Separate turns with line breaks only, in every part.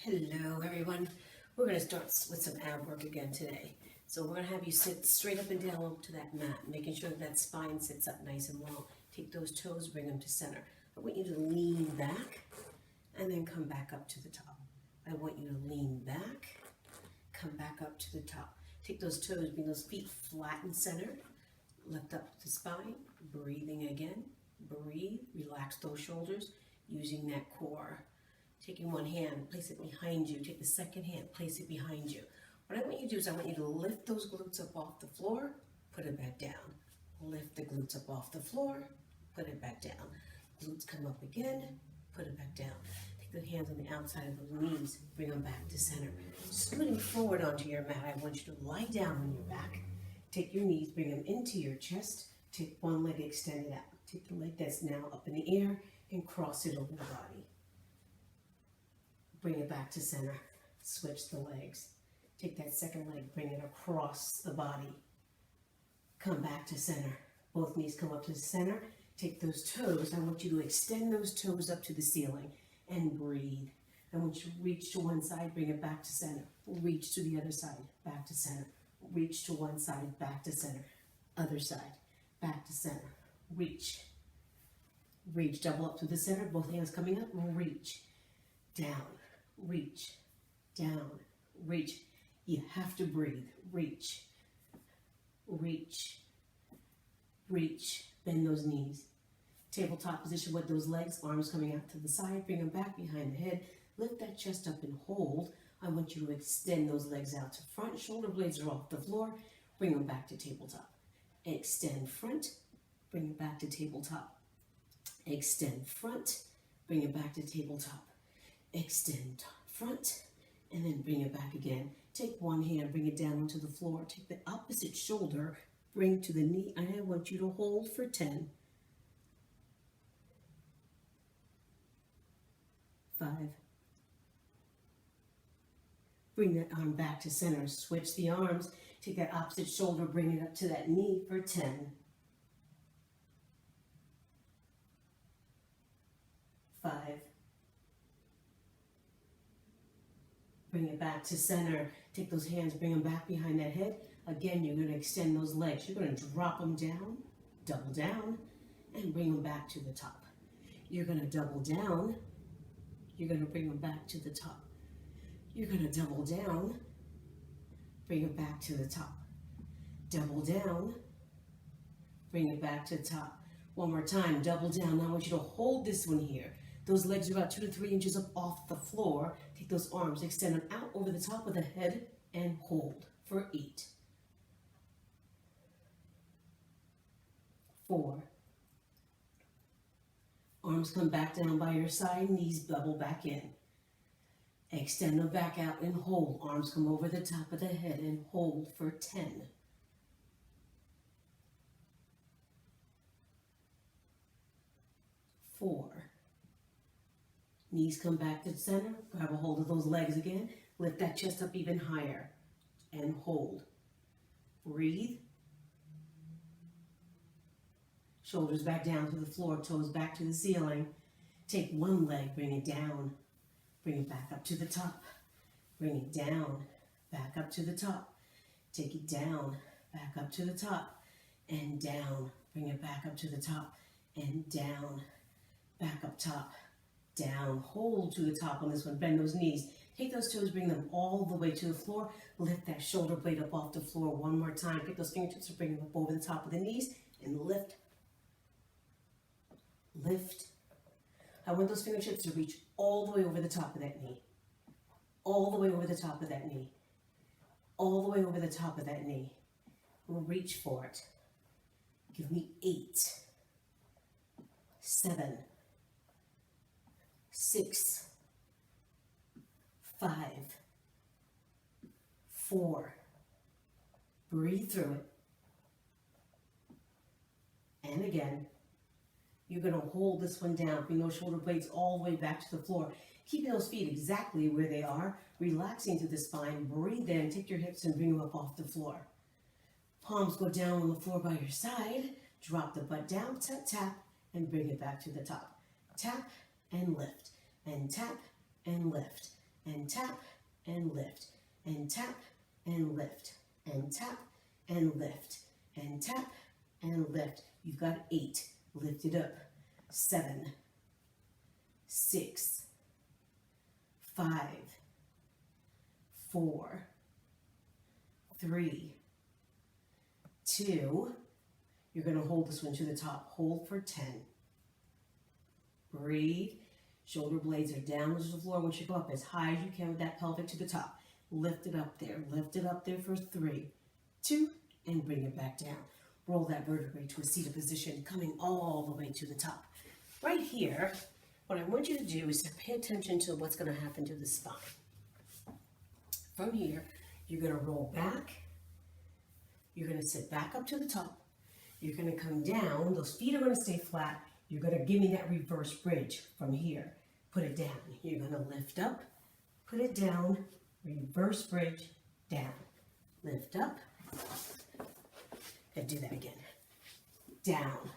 Hello everyone. We're going to start with some ab work again today. So we're going to have you sit straight up and down up to that mat, making sure that spine sits up nice and well. Take those toes, bring them to center. I want you to lean back and then come back up to the top. I want you to lean back, come back up to the top. Take those toes, bring those feet flat and centered. Lift up the spine, breathing again. Breathe, relax those shoulders using that core. Taking one hand, place it behind you. Take the second hand, place it behind you. What I want you to do is I want you to lift those glutes up off the floor, put it back down. Lift the glutes up off the floor, put it back down. Glutes come up again, put it back down. Take the hands on the outside of the knees, bring them back to center. Scooting forward onto your mat, I want you to lie down on your back. Take your knees, bring them into your chest. Take one leg extended out. Take the leg that's now up in the air and cross it over the body. Bring it back to center. Switch the legs. Take that second leg, bring it across the body. Come back to center. Both knees come up to the center. Take those toes. I want you to extend those toes up to the ceiling and breathe. I want you to reach to one side, bring it back to center. Reach to the other side, back to center. Reach to one side, back to center. Other side, back to center. Reach. Reach, double up to the center, both hands coming up. Reach. Down. Reach, down, reach. You have to breathe. Reach, reach, reach. Bend those knees. Tabletop position with those legs, arms coming out to the side. Bring them back behind the head. Lift that chest up and hold. I want you to extend those legs out to front. Shoulder blades are off the floor. Bring them back to tabletop. Extend front. Bring it back to tabletop. Extend front. Bring it back to tabletop. Extend front, and then bring it back again. Take one hand, bring it down onto the floor. Take the opposite shoulder, bring to the knee, and I want you to hold for 10. 5. Bring that arm back to center. Switch the arms. Take that opposite shoulder, bring it up to that knee for 10. 5. Bring it back to center. Take those hands, bring them back behind that head. Again, you're going to extend those legs. You're going to drop them down, double down, and bring them back to the top. You're going to double down. You're going to bring them back to the top. You're going to double down, bring it back to the top. Double down, bring it back to the top. One more time, double down. Now I want you to hold this one here. Those legs are about 2 to 3 inches up off the floor. Take those arms, extend them out over the top of the head, and hold for 8. 4. Arms come back down by your side, knees double back in. Extend them back out and hold. Arms come over the top of the head and hold for 10. 4. Knees come back to center. Grab a hold of those legs again. Lift that chest up even higher and hold. Breathe. Shoulders back down to the floor, toes back to the ceiling. Take one leg, bring it down. Bring it back up to the top. Bring it down, back up to the top. Take it down, back up to the top, and down. Bring it back up to the top, and down, back up top. Down, hold to the top on this one, bend those knees. Take those toes, bring them all the way to the floor. Lift that shoulder blade up off the floor one more time. Pick those fingertips and bring them up over the top of the knees and lift. Lift. I want those fingertips to reach all the way over the top of that knee. All the way over the top of that knee. All the way over the top of that knee. We'll reach for it. Give me 8, 7, 6, 5, 4. Breathe through it. And again. You're going to hold this one down. Bring those shoulder blades all the way back to the floor. Keeping those feet exactly where they are. Relaxing through the spine. Breathe in. Take your hips and bring them up off the floor. Palms go down on the floor by your side. Drop the butt down. Tap, tap. And bring it back to the top. Tap and lift. And tap and lift. and tap and lift, and tap and lift, and tap and lift, and tap and lift. You've got 8. Lift it up. 7, 6, 5, 4, 3, 2. You're going to hold this one to the top. Hold for 10. Breathe. Shoulder blades are down to the floor. Once you go up as high as you can with that pelvic to the top. Lift it up there. Lift it up there for 3, 2, and bring it back down. Roll that vertebrae to a seated position, coming all the way to the top. Right here, what I want you to do is to pay attention to what's going to happen to the spine. From here, you're going to roll back. You're going to sit back up to the top. You're going to come down. Those feet are going to stay flat. You're going to give me that reverse bridge from here. Put it down. You're going to lift up, put it down, reverse bridge, down. Lift up. And do that again. Down.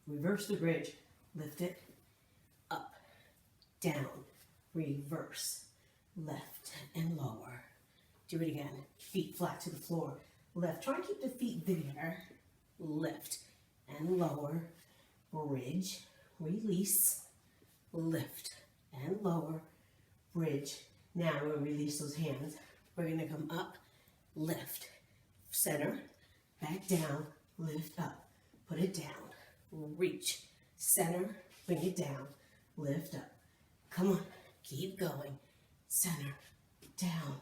Reverse the bridge. Lift it. Up. Down. Reverse. Left and lower. Do it again. Feet flat to the floor. Left. Try and keep the feet there. Lift and lower. Bridge. Release. Lift and lower. Bridge. Now we're going to release those hands. We're going to come up. Lift. Center. Back down, lift up, put it down, reach, center, bring it down, lift up. Come on, keep going. Center, down,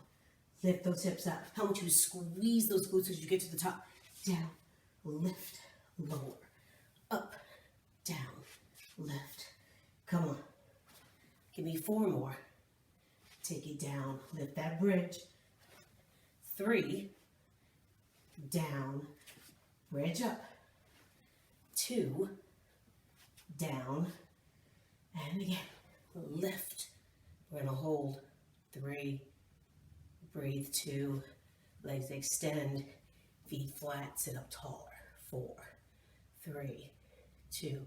lift those hips up. I want you to squeeze those glutes as you get to the top. Down, lift, lower, up, down, lift. Come on. Give me 4 more. Take it down, lift that bridge. 3, down, bridge up, 2, down, and again, lift. We're going to hold. 3, breathe. 2, legs extend, feet flat, sit up taller. 4, 3, 2,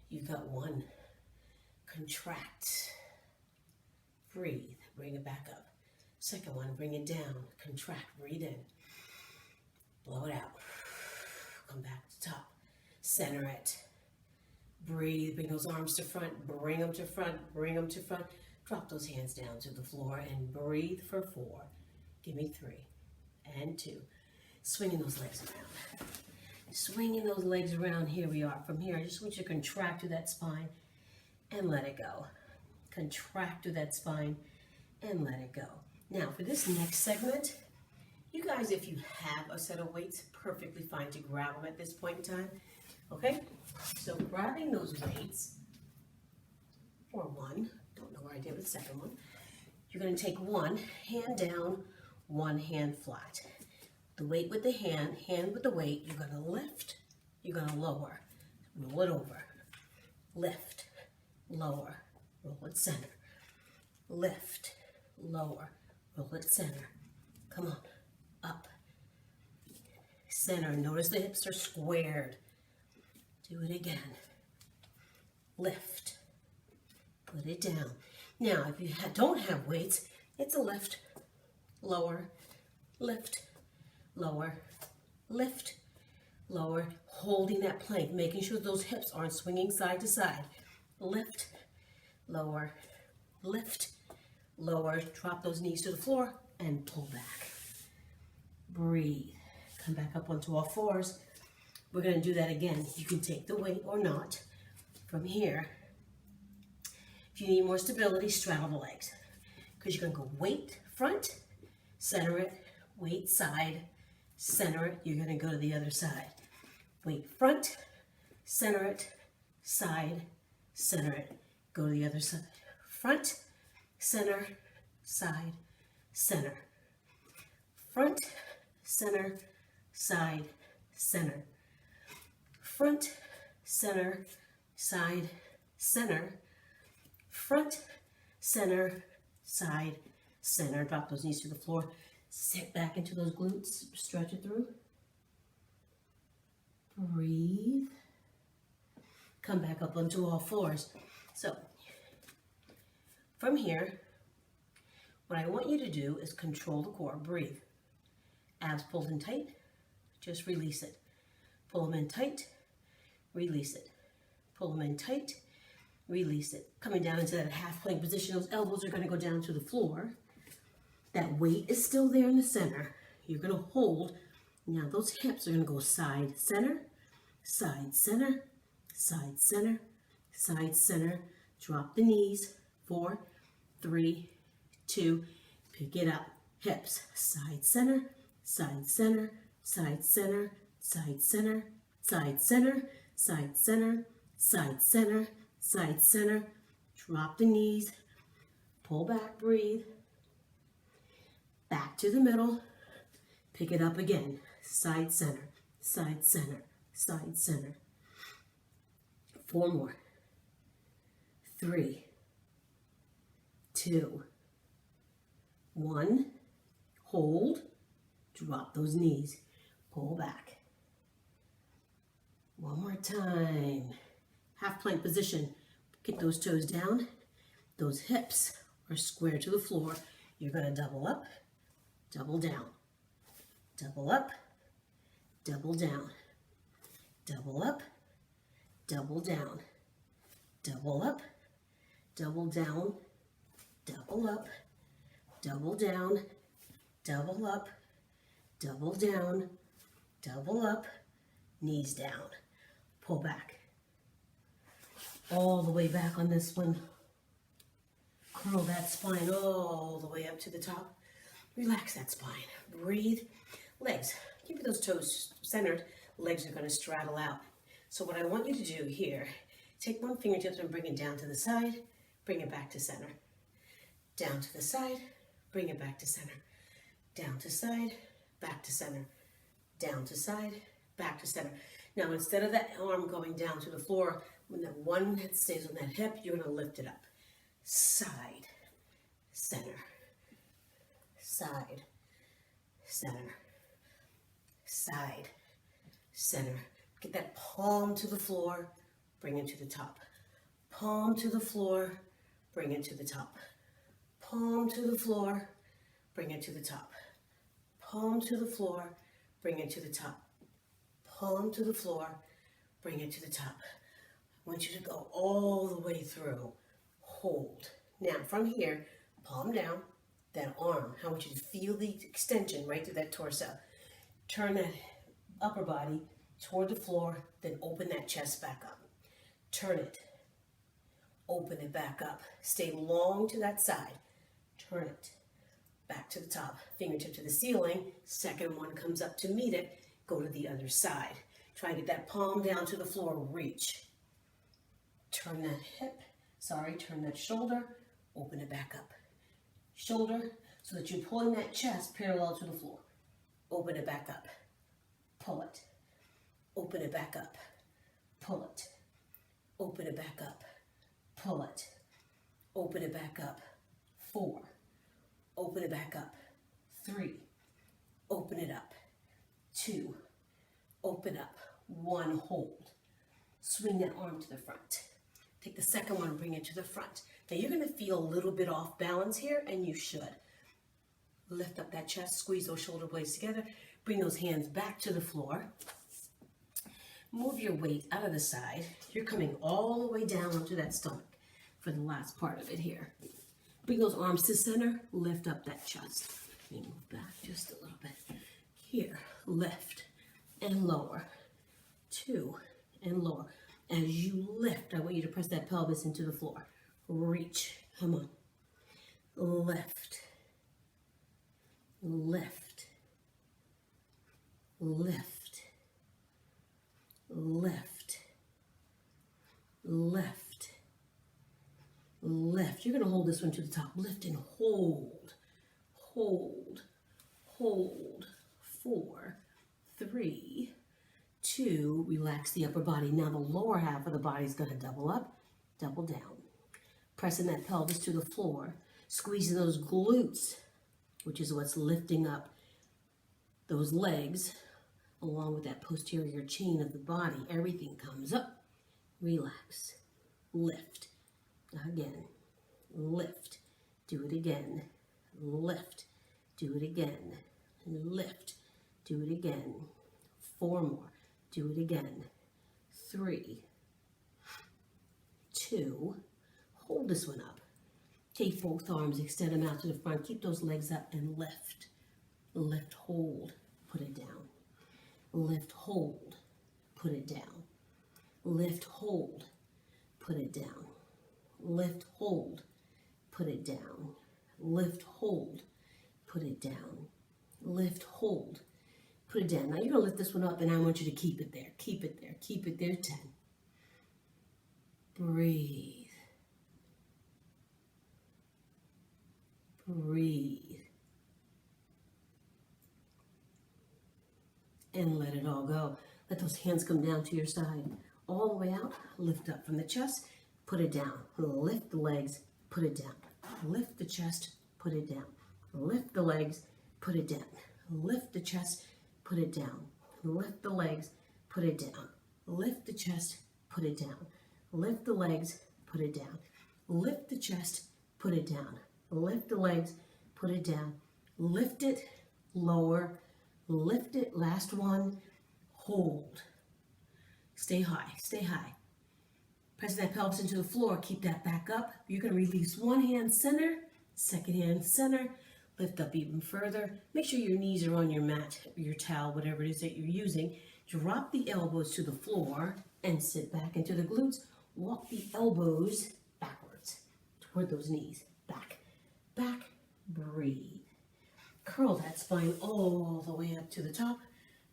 you've got 1, contract, breathe, bring it back up. Second one, bring it down, contract, breathe in. Blow it out. Come back to top. Center it. Breathe. Bring those arms to front. Bring them to front. Bring them to front. Drop those hands down to the floor and breathe for 4. Give me 3 and 2. Swinging those legs around. Swinging those legs around. Here we are. From here, I just want you to contract through that spine and let it go. Contract through that spine and let it go. Now, for this next segment, you guys, if you have a set of weights, perfectly fine to grab them at this point in time. Okay? So grabbing those weights, or 1, don't know where I did with the second one. You're going to take 1 hand down, 1 hand flat. The weight with the hand with the weight, you're going to lift, you're going to lower, roll it over, lift, lower, roll it center, lift, lower, roll it center. Come on. Up, center. Notice the hips are squared. Do it again. Lift, put it down. Now, if you don't have weights, it's a lift, lower, lift, lower, lift, lower. Holding that plank, making sure those hips aren't swinging side to side. Lift, lower, lift, lower. Drop those knees to the floor and pull back. Breathe. Come back up onto all 4s. We're going to do that again. You can take the weight or not. From here, if you need more stability, straddle the legs. Because you're going to go weight front, center it, weight side, center it. You're going to go to the other side. Weight front, center it, side, center it. Go to the other side. Front, center, side, center. Front, center, side, center. Front, center, side, center. Front, center, side, center. Drop those knees to the floor. Sit back into those glutes. Stretch it through. Breathe. Come back up onto all 4s. So, from here, What I want you to do is control the core. Breathe. Abs pulled in tight. Just release it. Pull them in tight. Release it. Pull them in tight. Release it. Coming down into that half plank position. Those elbows are going to go down to the floor. That weight is still there in the center. You're going to hold. Now those hips are going to go side, center, side, center, side, center, side, center. Drop the knees. 4, 3, 2. Pick it up. Hips. Side, center, side, center, side, center, side, center, side, center, side, center, side, center, side, center. Drop the knees. Pull back. Breathe. Back to the middle. Pick it up again. Side, center, side, center, side, center. 4 more. 3, 2, 1. Hold. Drop those knees. Pull back. One more time. Half plank position. Get those toes down. Those hips are square to the floor. You're going to double up, double down. Double up, double down. Double up, double down. Double up, double down. Double up, double down. Double up, double down. Double up, knees down. Pull back. All the way back on this one. Curl that spine all the way up to the top. Relax that spine. Breathe. Legs. Keep those toes centered. Legs are going to straddle out. So what I want you to do here, take one fingertip and bring it down to the side. Bring it back to center. Down to the side. Bring it back to center. Down to side. Back to center. Down to side. Back to center. Now instead of that arm going down to the floor, when that one head stays on that hip, you're going to lift it up. Side. Center. Side. Center. Side, center. Get that palm to the floor, bring it to the top. Palm to the floor, bring it to the top. Palm to the floor, bring it to the top. Palm to the floor, bring it to the top. Palm to the floor, bring it to the top. I want you to go all the way through. Hold. Now from here, palm down, that arm. I want you to feel the extension right through that torso. Turn that upper body toward the floor, then open that chest back up. Turn it. Open it back up. Stay long to that side. Turn it. Back to the top. Fingertip to the ceiling. Second one comes up to meet it. Go to the other side. Try and get that palm down to the floor. Reach. Turn that hip. Turn that shoulder. Open it back up. Shoulder, so that you're pulling that chest parallel to the floor. Open it back up. Pull it. Open it back up. Pull it. Open it back up. Pull it. Open it back up. 4. Open it back up. 3. Open it up. 2. Open up. 1. Hold. Swing that arm to the front. Take the second one, bring it to the front. Now you're going to feel a little bit off balance here, and you should. Lift up that chest, squeeze those shoulder blades together, bring those hands back to the floor. Move your weight out of the side. You're coming all the way down onto that stomach for the last part of it here. Bring those arms to center, lift up that chest. Let me move back just a little bit. Here, lift and lower. 2 and lower. As you lift, I want you to press that pelvis into the floor. Reach. Come on. Lift. Lift. Lift. Lift. Lift. Lift. You're going to hold this one to the top. Lift and hold. Hold. Hold. 4, 3, 2. Relax the upper body. Now the lower half of the body is going to double up, double down. Pressing that pelvis to the floor. Squeezing those glutes, which is what's lifting up those legs, along with that posterior chain of the body. Everything comes up. Relax. Lift. Again. Lift. Do it again. lift, do it again, lift, do it again, 4 more, do it again, 3, 2, hold this one up, take both arms, extend them out to the front, keep those legs up and lift, lift, hold, put it down, lift, hold, put it down, lift, hold, put it down, lift, hold, put it down, lift, hold, put it down, lift, hold, put it down. Now you're going to lift this one up and I want you to keep it there, keep it there, keep it there, 10. Breathe. Breathe. And let it all go. Let those hands come down to your side. All the way out, lift up from the chest, put it down. Lift the legs, put it down. Lift the chest, put it down. Lift the legs, put it down. Lift the chest, put it down. Lift the legs, put it down. Lift the chest, put it down. Lift the legs, put it down. Lift the chest, put it down. Lift the legs, put it down. Lift it, lower, lift it, last one, hold. Stay high, stay high. Press that pelvis into the floor, keep that back up. You're gonna release one hand center, second hand center, lift up even further. Make sure your knees are on your mat, your towel, whatever it is that you're using. Drop the elbows to the floor and sit back into the glutes. Walk the elbows backwards toward those knees. Back, back, breathe. Curl that spine all the way up to the top.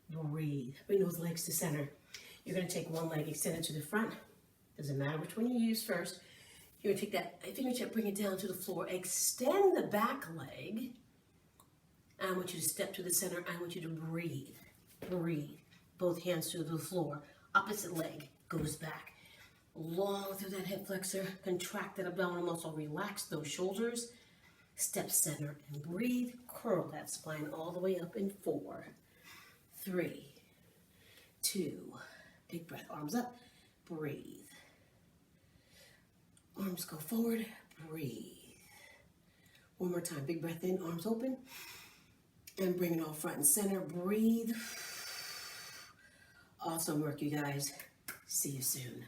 Breathe. Bring those legs to center. You're going to take one leg, extend it to the front. Doesn't matter which one you use first. You're going to take that fingertip, bring it down to the floor. Extend the back leg. I want you to step to the center. I want you to breathe. Breathe. Both hands to the floor. Opposite leg goes back. Long through that hip flexor. Contract that abdominal muscle. Relax those shoulders. Step center and breathe. Curl that spine all the way up in 4, 3, 2. Big breath. Arms up. Breathe. Arms go forward. Breathe. One more time. Big breath in. Arms open. And bring it all front and center. Breathe. Awesome work, you guys. See you soon.